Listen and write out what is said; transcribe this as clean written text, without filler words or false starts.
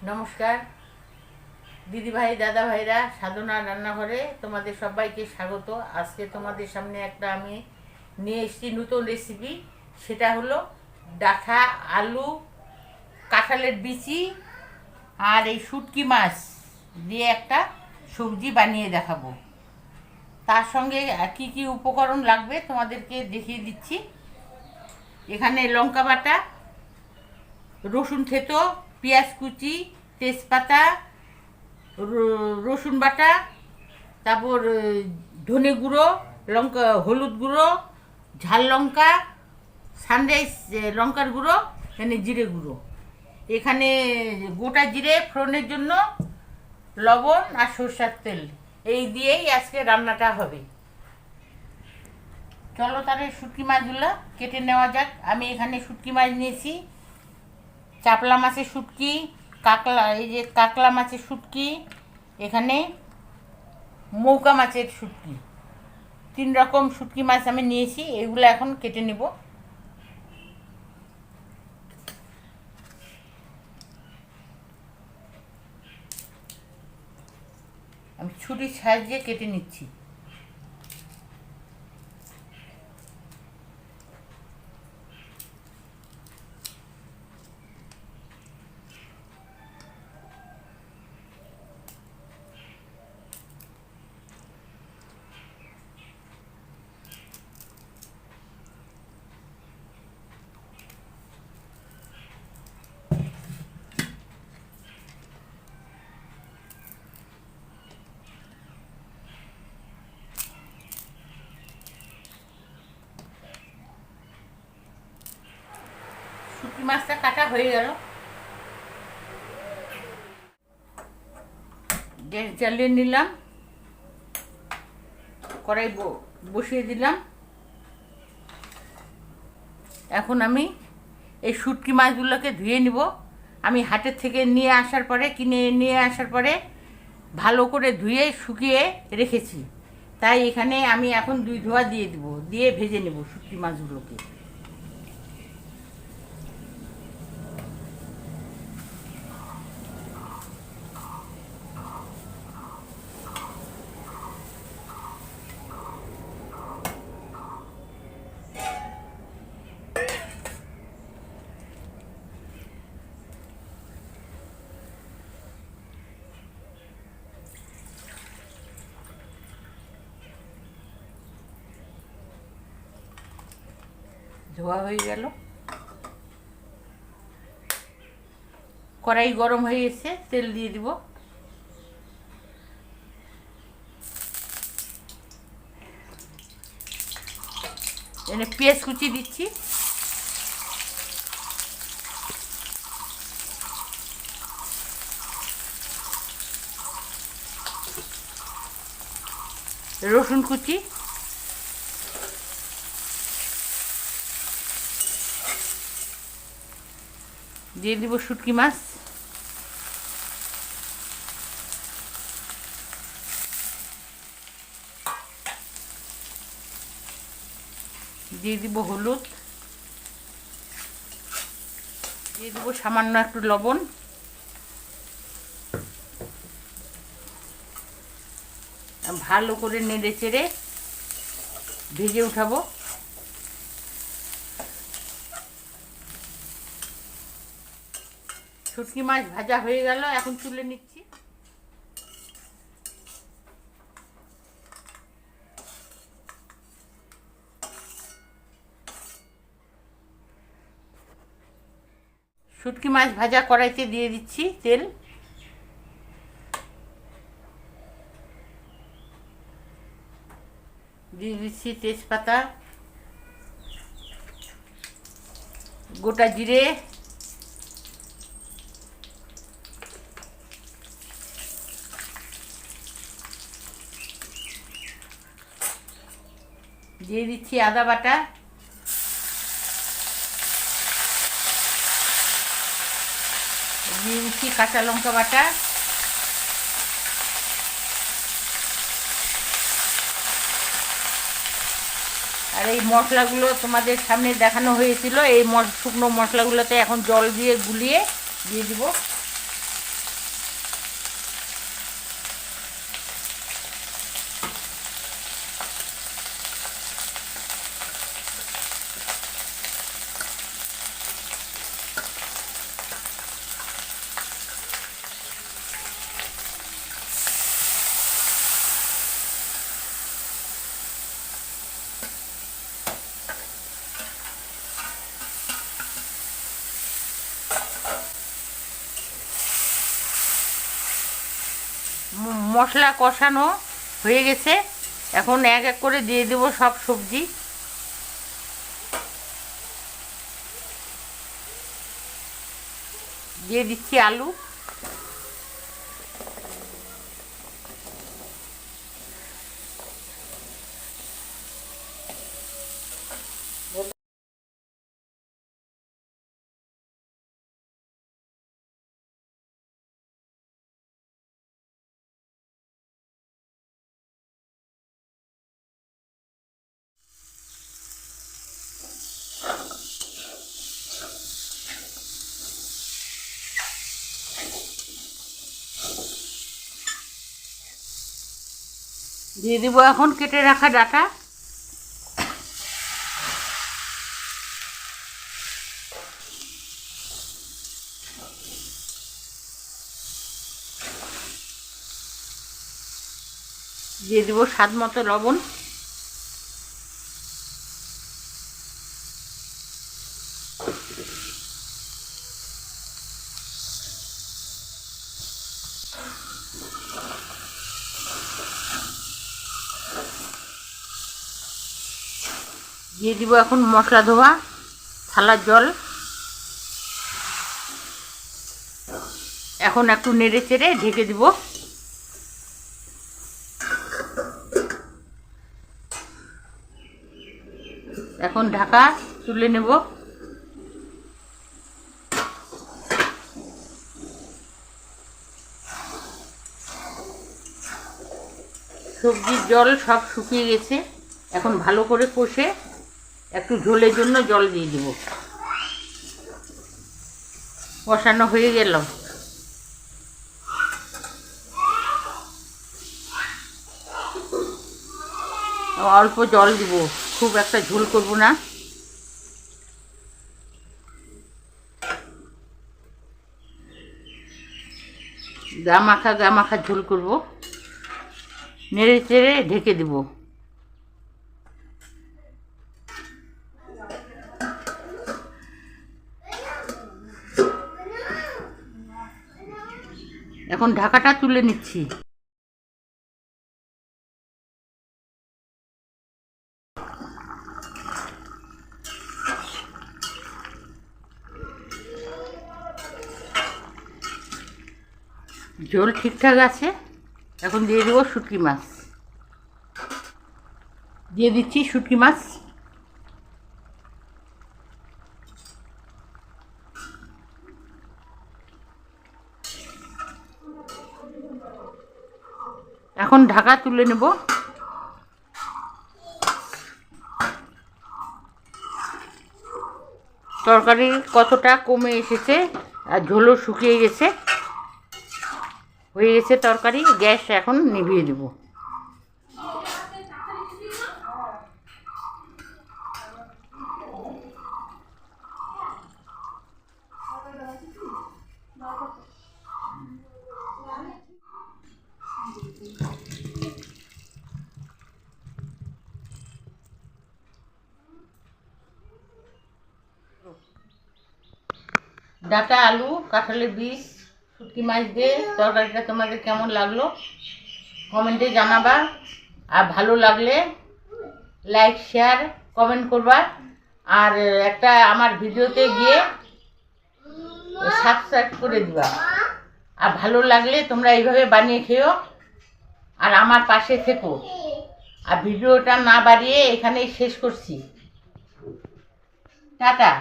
নমস্কার দিদি ভাই দাদা ভাইরা, সাধনা রান্নাঘরে তোমাদের সবাইকে স্বাগত। আজকে তোমাদের সামনে একটা আমি নিয়ে এসেছি নতুন রেসিপি। সেটা হলো ডাঁটা, আলু, কাঁঠালের বিচি আর এই শুটকি মাছ দিয়ে একটা সবজি বানিয়ে দেখাবো। তার সঙ্গে কি কি উপকরণ লাগবে তোমাদেরকে দেখিয়ে দিচ্ছি। এখানে লঙ্কা বাটা, রসুন থেতো, পেঁয়াজ কুচি, তেজপাতা, রসুন বাটা, তারপর ধনে গুঁড়ো, লঙ্কা, হলুদ গুঁড়ো, ঝাল লঙ্কা, সানরাইজ লঙ্কার গুঁড়ো, এখানে জিরে গুঁড়ো, এখানে গোটা জিরে ফোড়নের জন্য, লবণ আর সরষের তেল। এই দিয়েই আজকে রান্নাটা হবে। চলো তাহলে শুটকি মাছগুলো কেটে নেওয়া যাক। আমি এখানে শুটকি মাছ নিয়েছি, চাপলা মাছের শুটকি, কাকলা, এই যে কাকলা মাছের শুটকি, এখানে মৌকা মাছের শুটকি, 3 রকম শুটকি মাছ আমি নিয়েছি। এগুলো এখন কেটে নেব। আমি ছুরির সাহায্যে কেটে নিচ্ছি। শুটকি মাছটা কাটা হয়ে গেল। গ্যাস জ্বালিয়ে নিলাম, কড়াই বসিয়ে দিলাম। এখন আমি এই শুটকি মাছগুলোকে ধুয়ে নিব। আমি হাটের থেকে কিনে নিয়ে আসার পরে ভালো করে ধুয়ে শুকিয়ে রেখেছি। তাই এখানে আমি এখন ধোয়া দিয়ে দিব, দিয়ে ভেজে নেব শুটকি মাছগুলোকে। ধোয়া হয়ে গেল, কড়াই গরম হয়ে গেছে, তেল দিয়ে দিব। এখানে পেঁয়াজ কুচি দিচ্ছি, রসুন কুচি, দিয়ে দিব শুটকি মাছ, দিয়ে দিব হলুদ, দিয়ে দিব সামান্য একটু লবণ। ভালো করে নেড়ে চেড়ে ভেজে উঠাবো। শুটকি মাছ ভাজা হয়ে গেল, এখন তুলে নিচ্ছি। শুটকি মাছ ভাজা কড়াইতে দিয়ে দিচ্ছি তেল, দিয়ে দিচ্ছি তেজপাতা, গোটা জিরে, দিয়ে দিচ্ছি আদা বাটা, দিয়ে দিচ্ছি কাঁচা লঙ্কা বাটা, আর এই মশলাগুলো তোমাদের সামনে দেখানো হয়েছিল। এই শুকনো মশলাগুলোতে এখন জল দিয়ে গুলিয়ে দিয়ে দিব। মশলা কষানো হয়ে গেছে। এখন এক এক করে দিয়ে দেব সব সবজি। দিয়ে দিচ্ছি আলু, দিয়ে দিব এখন কেটে রাখা ডাঁটা। দিয়ে দিব স্বাদ মতো লবণ। দিয়ে দিব এখন মশলা ধোয়া থালার জল। এখন একটু নেড়ে চেড়ে ঢেকে দিব। এখন ঢাকা তুলে নেব। সবজির জল সব শুকিয়ে গেছে। এখন ভালো করে কষে একটু ঝোলের জন্য জল দিয়ে দেব। কষানো হয়ে গেল। অল্প জল দিব, খুব একটা ঝোল করব না। গা মাখা ঝোল করব। নেড়ে চেড়ে ঢেকে দেব। এখন ঢাকাটা তুলে নিচ্ছি। ঝোল ঠিকঠাক আছে। এখন দিয়ে দেবো শুটকি মাছ। দিয়ে দিচ্ছি শুটকি মাছ। এখন ঢাকা তুলে নেব। তরকারি কতটা কমে এসেছে আর ঝোলও শুকিয়ে গেছে। হয়ে গেছে তরকারি। গ্যাস এখন নিভিয়ে দেব। ডাঁটা, আলু, কাঁঠালের বীজ, শুটকি মাছ দিয়ে তরকারিটা তোমাদের কেমন লাগলো কমেন্টে জানাবা। আর ভালো লাগলে লাইক, শেয়ার, কমেন্ট করবা। আর একটা আমার ভিডিওতে গিয়ে সাবস্ক্রাইব করে দিবা। আর ভালো লাগলে তোমরা এইভাবে বানিয়ে খেও আর আমার পাশে থেকো। আর ভিডিওটা না বাড়িয়ে এখানেই শেষ করছি। টাটা।